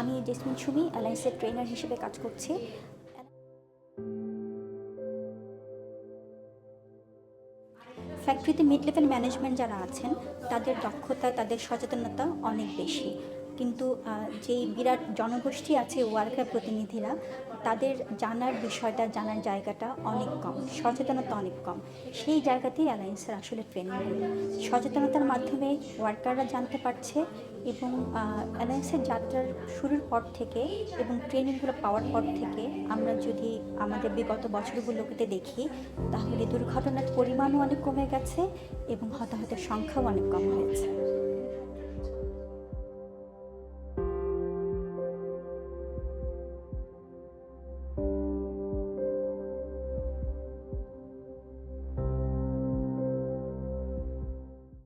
আমি jasmine Sumi অ্যালায়েন্সের trainer হিসেবে কাজ করছি। ফ্যাক্টরিতে মিড লেভেল ম্যানেজমেন্ট যারা আছেন তাদের দক্ষতা, তাদের সচেতনতা অনেক বেশি। কিন্তু যেই বিরাট জনগোষ্ঠী আছে ওয়ার্কার প্রতিনিধিরা, তাদের জানার বিষয়টা, জানার জায়গাটা অনেক কম, সচেতনতা অনেক কম। সেই জায়গাতেই অ্যালায়েন্সের আসলে ট্রেনিংগুলো সচেতনতার মাধ্যমে ওয়ার্কাররা জানতে পারছে। এবং অ্যালায়েন্সের যাত্রার শুরুর পর থেকে এবং ট্রেনিংগুলো পাওয়ার পর থেকে আমরা যদি আমাদের বিগত বছরগুলোতে দেখি, তাহলে দুর্ঘটনার পরিমাণও অনেক কমে গেছে এবং হতাহতের সংখ্যাও অনেক কম হয়েছে।